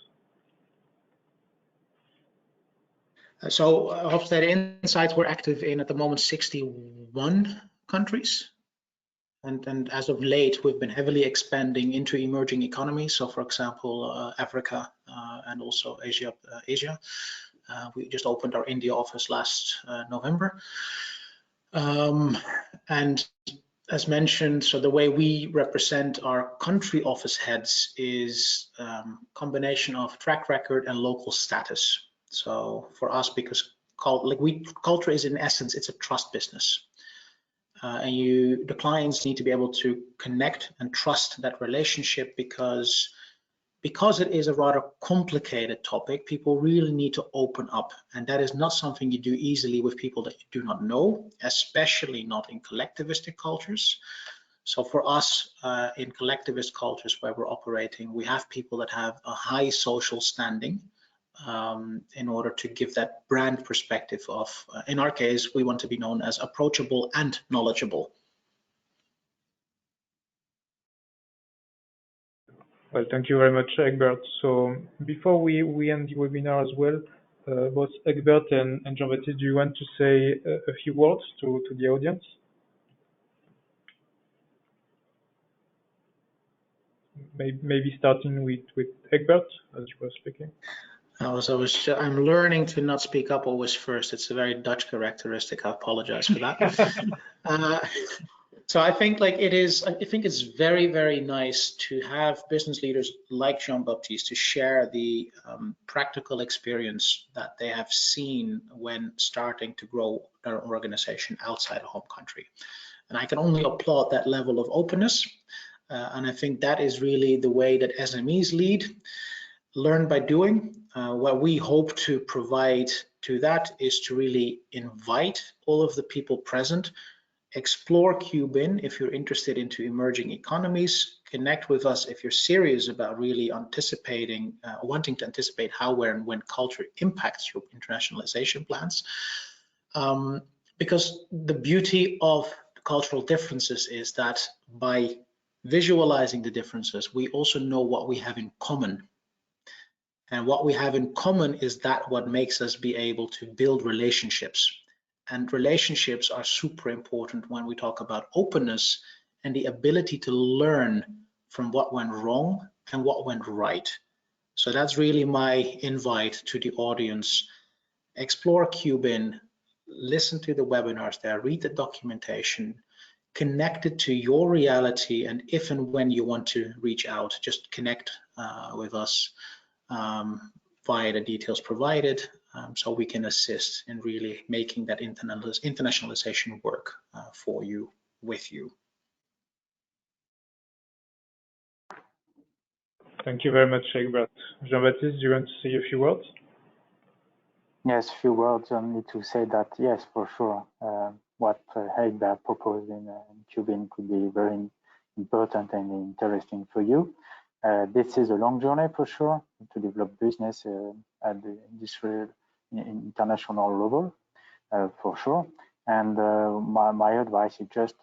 So Hofstede Insights, we're active in, at the moment, 61 countries. And as of late, we've been heavily expanding into emerging economies. So for example, Africa and also Asia. We just opened our India office last November. And as mentioned, so the way we represent our country office heads is combination of track record and local status. So for us, because culture is in essence, it's a trust business. And the clients need to be able to connect and trust that relationship, because it is a rather complicated topic. People really need to open up, and that is not something you do easily with people that you do not know, especially not in collectivistic cultures. So for us, in collectivist cultures where we're operating, we have people that have a high social standing, in order to give that brand perspective of, in our case, we want to be known as approachable and knowledgeable. Well, thank you very much, Eggbert. So before we end the webinar as well, both Eggbert and Jean-Baptiste, do you want to say a few words to the audience? Maybe starting with Eggbert, as you were speaking. I'm learning to not speak up always first. It's a very Dutch characteristic. I apologize for that. So I think it's very, very nice to have business leaders like Jean-Baptiste to share the practical experience that they have seen when starting to grow their organization outside a home country. And I can only applaud that level of openness. And I think that is really the way that SMEs lead. Learn by doing. What we hope to provide to that is to really invite all of the people present, explore Cubin if you're interested into emerging economies, connect with us if you're serious about really anticipating, wanting to anticipate how, where, and when culture impacts your internationalization plans. because the beauty of cultural differences is that by visualizing the differences, we also know what we have in common. And what we have in common is that what makes us be able to build relationships. And relationships are super important when we talk about openness and the ability to learn from what went wrong and what went right. So that's really my invite to the audience. Explore Cubin, listen to the webinars there, read the documentation, connect it to your reality, and if and when you want to reach out, just connect with us via the details provided, so we can assist in really making that internationalization work for you, with you. Thank you very much, Eggbert. Jean-Baptiste, do you want to say a few words? Yes, few words. Only to say that, yes, for sure, what Eggbert proposed in Cubin could be very important and interesting for you. This is a long journey for sure to develop business at the industrial, international level, for sure. And my advice is just,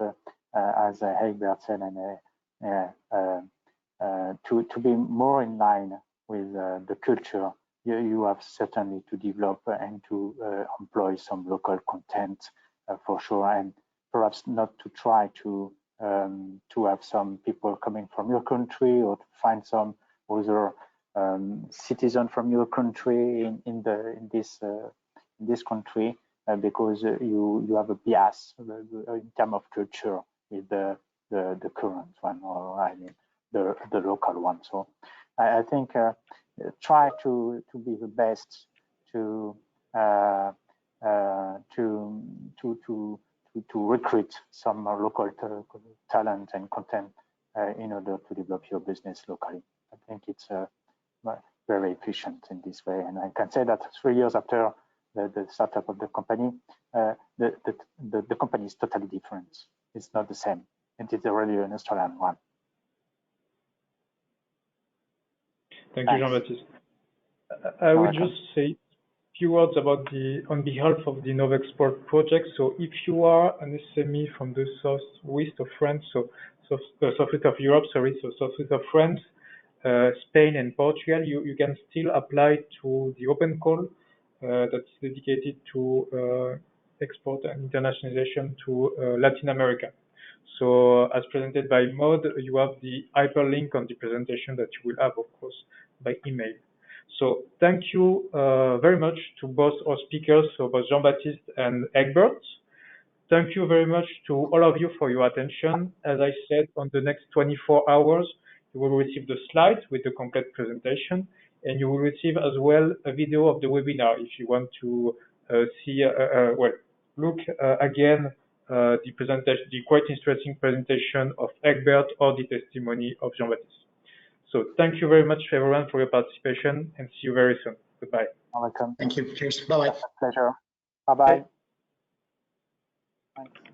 as Eggbert said, and to be more in line with the culture. You have certainly to develop and to employ some local content for sure, and perhaps not to try to have some people coming from your country, or to find some other citizen from your country in this country, because you have a bias in terms of culture with the current one, or I mean the local one. So I think try to be the best to recruit some local talent and content in order to develop your business locally. I think it's very efficient in this way, and I can say that 3 years after the startup of the company, the company is totally different. It's not the same. It is already an Australian one. Thank you, Jean-Baptiste. I would just say a few words about on behalf of the Novexport project. So if you are an SME from the southwest of France, southwest of Europe, sorry, so southwest of France, Spain and Portugal, you can still apply to the open call that's dedicated to export and internationalization to Latin America. So as presented by Maud, you have the hyperlink on the presentation that you will have, of course, by email. So thank you very much to both our speakers, so both Jean-Baptiste and Eggbert. Thank you very much to all of you for your attention. As I said, on the next 24 hours, you will receive the slides with the complete presentation, and you will receive as well a video of the webinar if you want to see, look again the presentation, the quite interesting presentation of Eggbert or the testimony of Jean-Baptiste. So thank you very much everyone for your participation, and see you very soon. Goodbye. Welcome. Thank you. Cheers. Bye-bye. Pleasure. Bye-bye. Thanks.